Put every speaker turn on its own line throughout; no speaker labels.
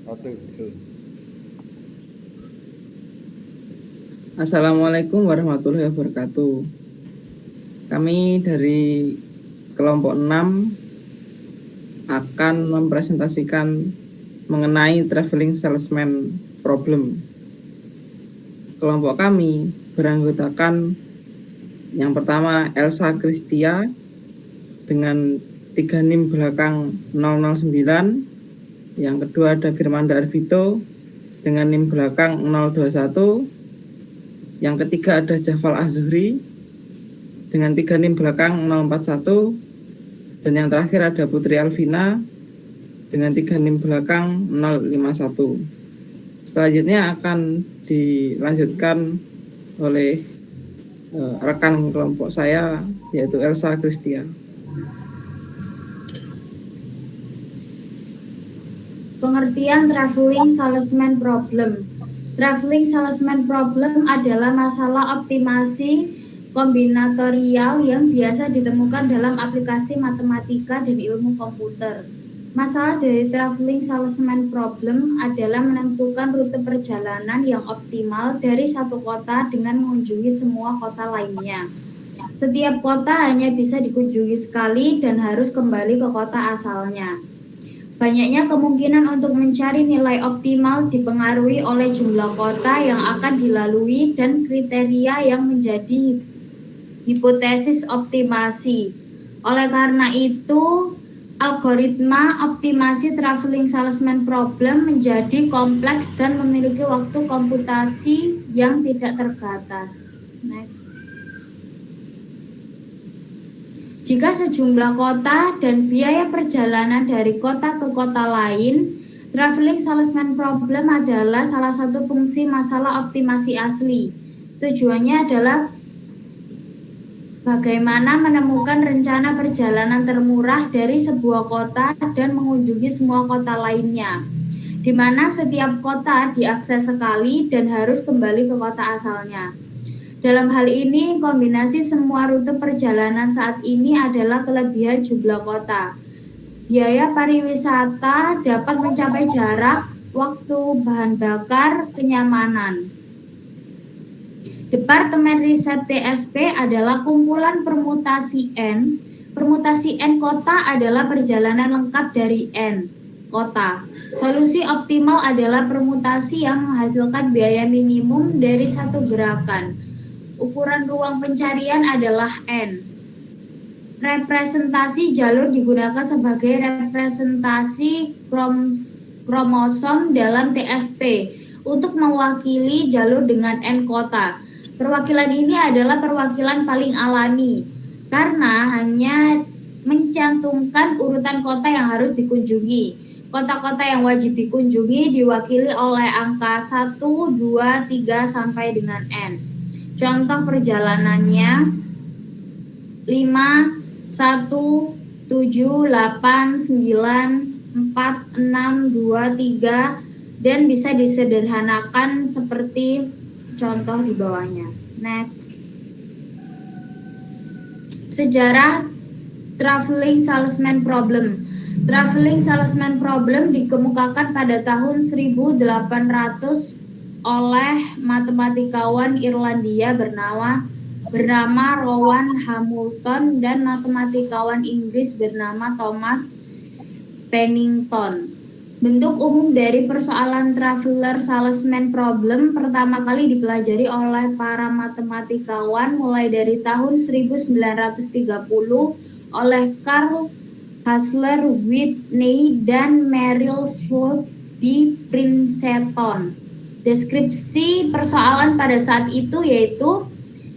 Betul.
Assalamualaikum warahmatullahi wabarakatuh. Kami dari kelompok 6 akan mempresentasikan mengenai traveling salesman problem. Kelompok kami beranggotakan yang pertama Elsa Kristia dengan 3 NIM belakang 009. Yang kedua ada Firmanda Arvito dengan NIM belakang 021. Yang ketiga ada Jafal Azhri dengan 3 NIM belakang 041. Dan yang terakhir ada Putri Alvina dengan 3 NIM belakang 051. Selanjutnya akan dilanjutkan oleh rekan kelompok saya yaitu Elsa Kristia.
Pengertian traveling salesman problem. Traveling salesman problem adalah masalah optimasi kombinatorial yang biasa ditemukan dalam aplikasi matematika dan ilmu komputer. Masalah dari traveling salesman problem adalah menentukan rute perjalanan yang optimal dari satu kota dengan mengunjungi semua kota lainnya. Setiap kota hanya bisa dikunjungi sekali dan harus kembali ke kota asalnya. Banyaknya kemungkinan untuk mencari nilai optimal dipengaruhi oleh jumlah kota yang akan dilalui dan kriteria yang menjadi hipotesis optimasi. Oleh karena itu, algoritma optimasi traveling salesman problem menjadi kompleks dan memiliki waktu komputasi yang tidak terbatas. Next. Jika sejumlah kota dan biaya perjalanan dari kota ke kota lain, traveling salesman problem adalah salah satu fungsi masalah optimasi asli. Tujuannya adalah bagaimana menemukan rencana perjalanan termurah dari sebuah kota dan mengunjungi semua kota lainnya, di mana setiap kota diakses sekali dan harus kembali ke kota asalnya. Dalam hal ini, kombinasi semua rute perjalanan saat ini adalah kelebihan jumlah kota. Biaya pariwisata dapat mencapai jarak, waktu, bahan bakar, kenyamanan. Departemen Riset TSP adalah kumpulan permutasi N. Permutasi N kota adalah perjalanan lengkap dari N kota. Solusi optimal adalah permutasi yang menghasilkan biaya minimum dari satu gerakan. Ukuran ruang pencarian adalah N. Representasi jalur digunakan sebagai representasi kromosom dalam TSP untuk mewakili jalur dengan N kota. Perwakilan ini adalah perwakilan paling alami karena hanya mencantumkan urutan kota yang harus dikunjungi. Kota-kota yang wajib dikunjungi diwakili oleh angka 1, 2, 3 sampai dengan N. Contoh perjalanannya 5, 1, 7, 8, 9, 4, 6, 2, 3 dan bisa disederhanakan seperti contoh di bawahnya. Next. Sejarah traveling salesman problem. Traveling salesman problem dikemukakan pada tahun 1800 oleh matematikawan Irlandia bernama Rowan Hamilton dan matematikawan Inggris bernama Thomas Pennington. Bentuk umum dari persoalan traveler salesman problem pertama kali dipelajari oleh para matematikawan mulai dari tahun 1930 oleh Carl Hassler Whitney dan Merrill Flood di Princeton. Deskripsi persoalan pada saat itu yaitu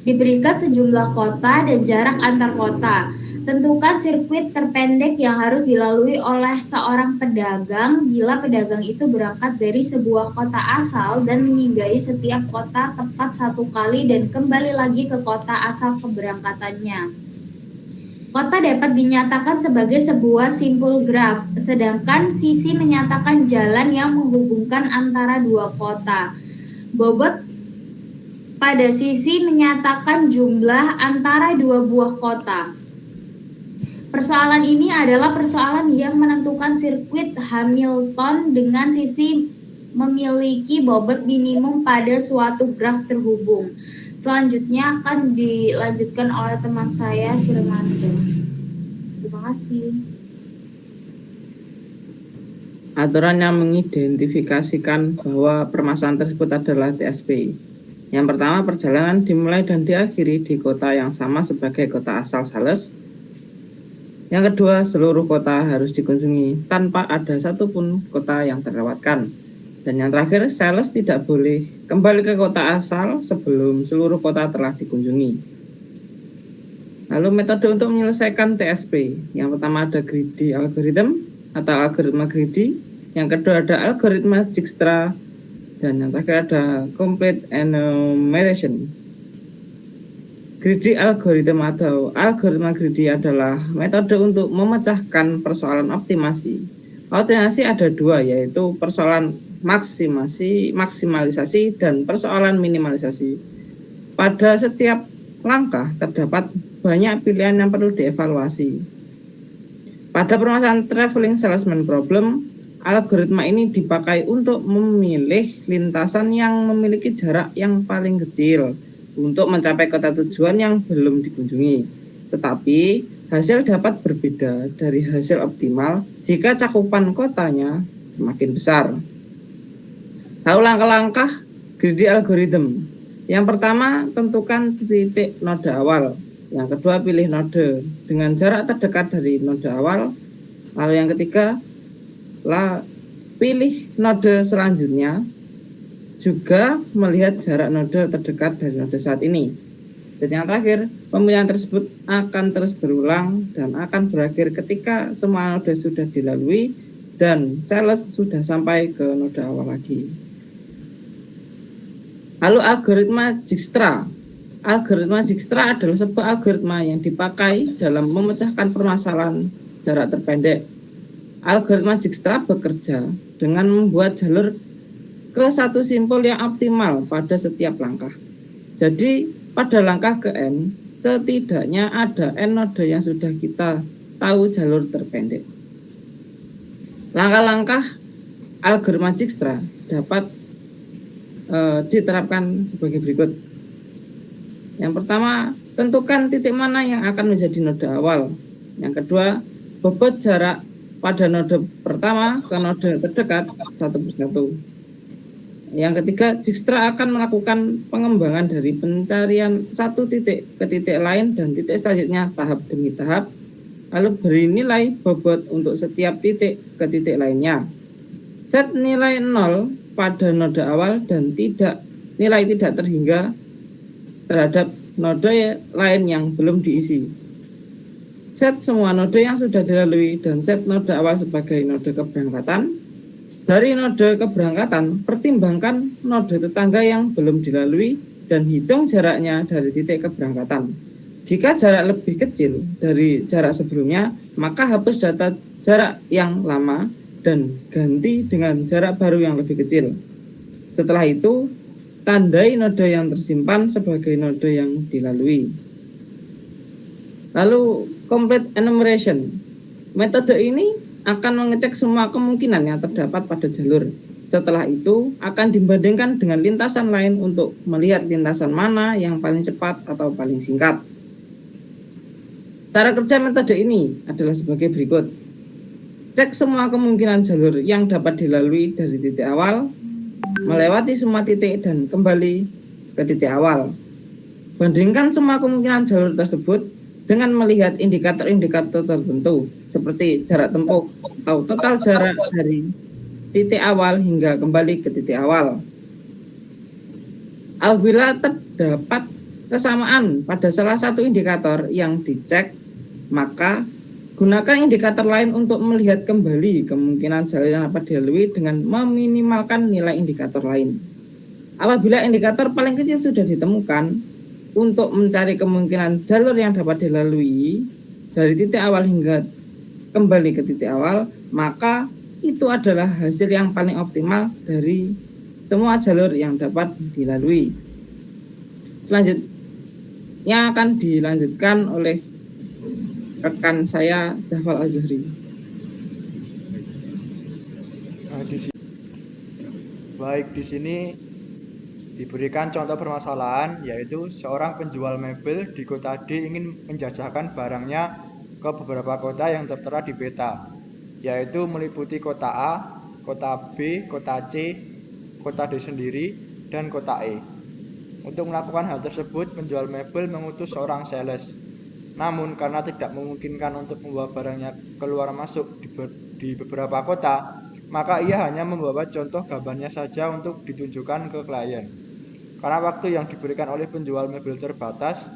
diberikan sejumlah kota dan jarak antar kota. Tentukan sirkuit terpendek yang harus dilalui oleh seorang pedagang bila pedagang itu berangkat dari sebuah kota asal dan menyinggahi setiap kota tepat satu kali dan kembali lagi ke kota asal keberangkatannya. Kota dapat dinyatakan sebagai sebuah simpul graf, sedangkan sisi menyatakan jalan yang menghubungkan antara dua kota. Bobot pada sisi menyatakan jumlah antara dua buah kota. Persoalan ini adalah persoalan yang menentukan sirkuit Hamilton dengan sisi memiliki bobot minimum pada suatu graf terhubung. Selanjutnya akan dilanjutkan oleh teman saya, Firmanto. Terima kasih.
Aturan yang mengidentifikasikan bahwa permasalahan tersebut adalah TSP. Yang pertama, perjalanan dimulai dan diakhiri di kota yang sama sebagai kota asal sales. Yang kedua, seluruh kota harus dikunjungi tanpa ada satupun kota yang terlewatkan. Dan yang terakhir, sales tidak boleh kembali ke kota asal sebelum seluruh kota telah dikunjungi. Lalu metode untuk menyelesaikan TSP. Yang pertama ada greedy algorithm atau algoritma greedy. Yang kedua ada algoritma Dijkstra. Dan yang terakhir ada complete enumeration. Greedy algorithm atau algoritma greedy adalah metode untuk memecahkan persoalan optimasi. Optimasi ada dua, yaitu persoalan maksimalisasi dan persoalan minimalisasi. Pada setiap langkah terdapat banyak pilihan yang perlu dievaluasi. Pada permasalahan traveling salesman problem, algoritma ini dipakai untuk memilih lintasan yang memiliki jarak yang paling kecil untuk mencapai kota tujuan yang belum dikunjungi. Tetapi hasil dapat berbeda dari hasil optimal jika cakupan kotanya semakin besar. Lalu langkah-langkah greedy algorithm. Yang pertama, tentukan titik node awal. Yang kedua, pilih node dengan jarak terdekat dari node awal. Lalu yang ketiga, pilih node selanjutnya, juga melihat jarak node terdekat dari node saat ini. Dan yang terakhir, pemilihan tersebut akan terus berulang dan akan berakhir ketika semua node sudah dilalui dan sales sudah sampai ke node awal lagi. Lalu algoritma Dijkstra. Algoritma Dijkstra adalah sebuah algoritma yang dipakai dalam memecahkan permasalahan jarak terpendek. Algoritma Dijkstra bekerja dengan membuat jalur ke satu simpul yang optimal pada setiap langkah. Jadi pada langkah ke N, setidaknya ada N node yang sudah kita tahu jalur terpendek. Langkah-langkah algoritma Dijkstra dapat diterapkan sebagai berikut. Yang pertama, tentukan titik mana yang akan menjadi node awal. Yang kedua, bobot jarak pada node pertama ke node terdekat satu persatu. Yang ketiga, Dijkstra akan melakukan pengembangan dari pencarian satu titik ke titik lain dan titik selanjutnya tahap demi tahap, lalu beri nilai bobot untuk setiap titik ke titik lainnya. Set nilai 0 pada node awal dan nilai tidak terhingga terhadap node lain yang belum diisi. Set semua node yang sudah dilalui dan set node awal sebagai node keberangkatan. Dari node keberangkatan, pertimbangkan node tetangga yang belum dilalui dan hitung jaraknya dari titik keberangkatan. Jika jarak lebih kecil dari jarak sebelumnya, maka hapus data jarak yang lama dan ganti dengan jarak baru yang lebih kecil. Setelah itu, tandai node yang tersimpan sebagai node yang dilalui. Lalu, complete enumeration. Metode ini akan mengecek semua kemungkinan yang terdapat pada jalur. Setelah itu akan dibandingkan dengan lintasan lain untuk melihat lintasan mana yang paling cepat atau paling singkat. Cara kerja metode ini adalah sebagai berikut. Cek semua kemungkinan jalur yang dapat dilalui dari titik awal, melewati semua titik dan kembali ke titik awal. Bandingkan semua kemungkinan jalur tersebut dengan melihat indikator-indikator tertentu seperti jarak tempuh atau total jarak dari titik awal hingga kembali ke titik awal. Apabila terdapat kesamaan pada salah satu indikator yang dicek, maka gunakan indikator lain untuk melihat kembali kemungkinan jalur yang dapat dilalui dengan meminimalkan nilai indikator lain. Apabila indikator paling kecil sudah ditemukan, untuk mencari kemungkinan jalur yang dapat dilalui dari titik awal hingga kembali ke titik awal, maka itu adalah hasil yang paling optimal dari semua jalur yang dapat dilalui. Selanjutnya akan dilanjutkan oleh rekan saya Jafal Azhari.
Baik, di sini diberikan contoh permasalahan, yaitu seorang penjual mebel di kota D ingin menjajahkan barangnya ke beberapa kota yang tertera di peta, yaitu meliputi kota A, kota B, kota C, kota D sendiri, dan kota E. Untuk melakukan hal tersebut, penjual mebel mengutus seorang sales. Namun, karena tidak memungkinkan untuk membawa barangnya keluar masuk di beberapa kota, maka ia hanya membawa contoh gambarnya saja untuk ditunjukkan ke klien. Karena waktu yang diberikan oleh penjual mebel terbatas,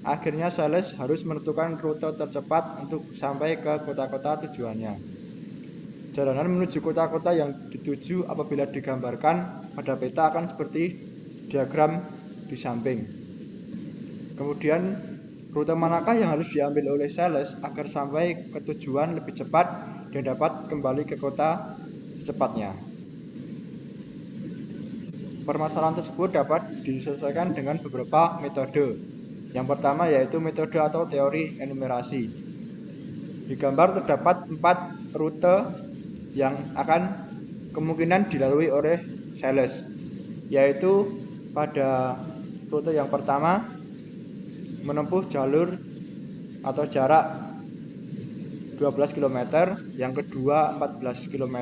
akhirnya sales harus menentukan rute tercepat untuk sampai ke kota-kota tujuannya. Jalanan menuju kota-kota yang dituju apabila digambarkan pada peta akan seperti diagram di samping. Kemudian, rute manakah yang harus diambil oleh sales agar sampai ke tujuan lebih cepat dan dapat kembali ke kota secepatnya? Permasalahan tersebut dapat diselesaikan dengan beberapa metode. Yang pertama yaitu metode atau teori enumerasi. Di gambar terdapat 4 rute yang akan kemungkinan dilalui oleh sales, yaitu pada rute yang pertama menempuh jalur atau jarak 12 km, yang kedua 14 km,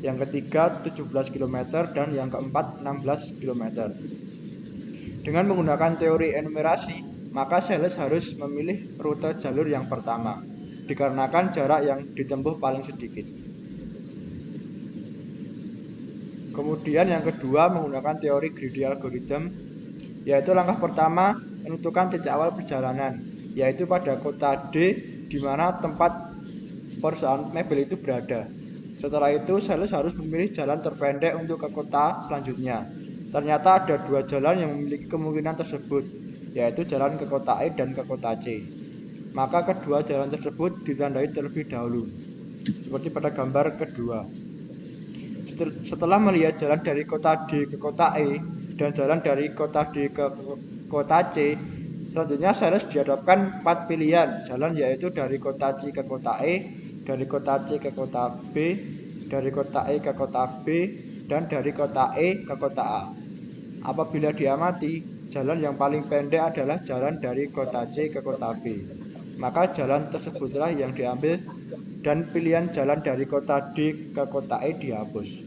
yang ketiga 17 km, dan yang keempat 16 km. Dengan menggunakan teori enumerasi, maka sales harus memilih rute jalur yang pertama, dikarenakan jarak yang ditempuh paling sedikit. Kemudian yang kedua menggunakan teori greedy algorithm, yaitu langkah pertama menentukan titik awal perjalanan, yaitu pada kota D di mana tempat perusahaan mebel itu berada. Setelah itu, sales harus memilih jalan terpendek untuk ke kota selanjutnya. Ternyata ada 2 jalan yang memiliki kemungkinan tersebut, yaitu jalan ke kota E dan ke kota C. Maka kedua jalan tersebut ditandai terlebih dahulu, seperti pada gambar kedua. Setelah melihat jalan dari kota D ke kota E dan jalan dari kota D ke kota C, selanjutnya sales dihadapkan 4 pilihan jalan, yaitu dari kota C ke kota E, dari kota C ke kota B, dari kota E ke kota B, dan dari kota E ke kota A. Apabila diamati, jalan yang paling pendek adalah jalan dari kota C ke kota B. Maka jalan tersebutlah yang diambil dan pilihan jalan dari kota D ke kota E dihapus.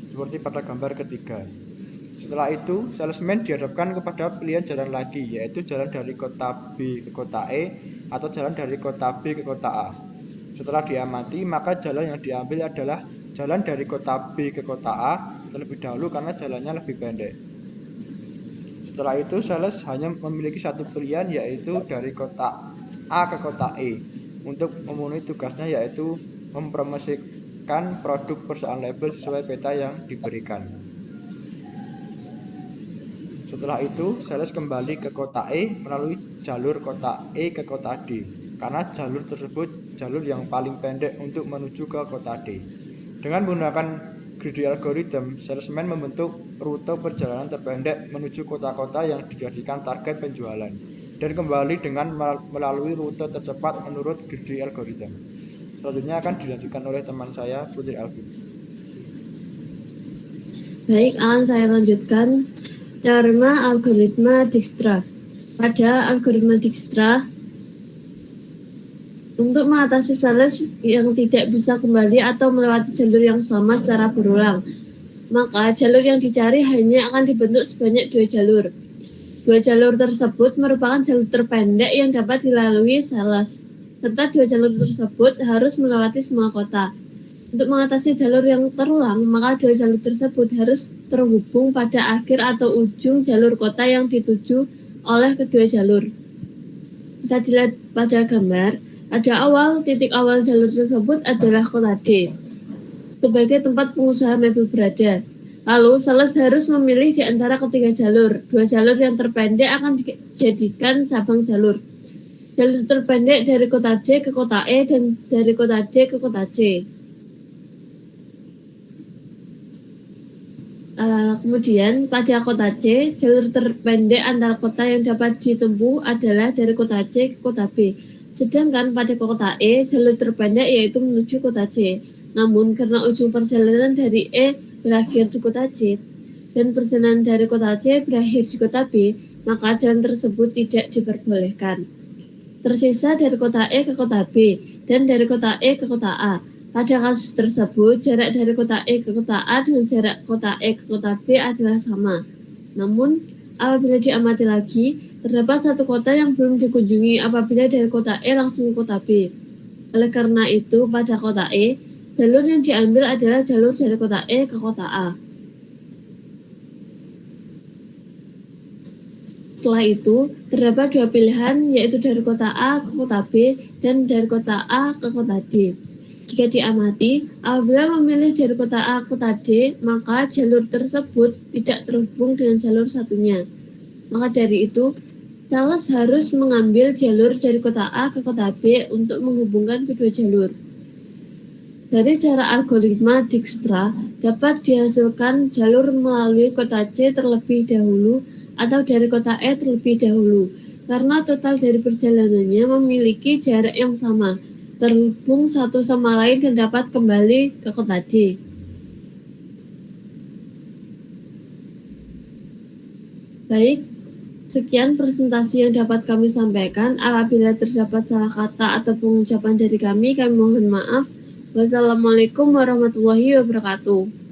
Seperti pada gambar ketiga. Setelah itu, salesman dihadapkan kepada pilihan jalan lagi, yaitu jalan dari kota B ke kota E atau jalan dari kota B ke kota A. Setelah diamati, maka jalan yang diambil adalah jalan dari kota B ke kota A terlebih dahulu karena jalannya lebih pendek. Setelah itu, sales hanya memiliki satu pilihan, yaitu dari kota A ke kota E untuk memenuhi tugasnya, yaitu mempromosikan produk perusahaan label sesuai peta yang diberikan. Setelah itu, sales kembali ke kota E melalui jalur kota E ke kota D, karena jalur tersebut jalur yang paling pendek untuk menuju ke kota D. Dengan menggunakan greedy algorithm, salesman membentuk rute perjalanan terpendek menuju kota-kota yang dijadikan target penjualan, dan kembali dengan melalui rute tercepat menurut greedy algorithm. Selanjutnya akan dilanjutkan oleh teman saya, Putri Alvin.
Baik, akan saya lanjutkan. Teorema algoritma Dijkstra. Pada algoritma Dijkstra, untuk mengatasi sales yang tidak bisa kembali atau melewati jalur yang sama secara berulang, maka jalur yang dicari hanya akan dibentuk sebanyak 2 jalur. 2 jalur tersebut merupakan jalur terpendek yang dapat dilalui sales, serta 2 jalur tersebut harus melewati semua kota. Untuk mengatasi jalur yang terulang, maka 2 jalur tersebut harus terhubung pada akhir atau ujung jalur kota yang dituju oleh kedua jalur. Bisa dilihat pada gambar, titik awal jalur tersebut adalah kota D, sebagai tempat pengusaha mebel berada. Lalu, sales harus memilih di antara ketiga jalur. 2 jalur yang terpendek akan dijadikan cabang jalur. Jalur terpendek dari kota D ke kota E dan dari kota D ke kota C. Kemudian pada kota C, jalur terpendek antar kota yang dapat ditempuh adalah dari kota C ke kota B. Sedangkan pada kota E, jalur terpendek yaitu menuju kota C. Namun karena ujung perjalanan dari E berakhir di kota C dan perjalanan dari kota C berakhir di kota B, maka jalan tersebut tidak diperbolehkan. Tersisa dari kota E ke kota B dan dari kota E ke kota A. Pada kasus tersebut, jarak dari kota E ke kota A dengan jarak kota E ke kota B adalah sama. Namun, apabila diamati lagi, terdapat satu kota yang belum dikunjungi apabila dari kota E langsung ke kota B. Oleh karena itu, pada kota E, jalur yang diambil adalah jalur dari kota E ke kota A. Setelah itu, terdapat dua pilihan, yaitu dari kota A ke kota B dan dari kota A ke kota D. Jika diamati, apabila memilih dari kota A ke kota D, maka jalur tersebut tidak terhubung dengan jalur satunya. Maka dari itu, sales harus mengambil jalur dari kota A ke kota B untuk menghubungkan kedua jalur. Dari cara algoritma Dijkstra, dapat dihasilkan jalur melalui kota C terlebih dahulu atau dari kota E terlebih dahulu, karena total dari perjalanannya memiliki jarak yang sama, terhubung satu sama lain dan dapat kembali ke kota D. Baik, sekian presentasi yang dapat kami sampaikan. Apabila terdapat salah kata atau pengucapan dari kami mohon maaf. Wassalamualaikum warahmatullahi wabarakatuh.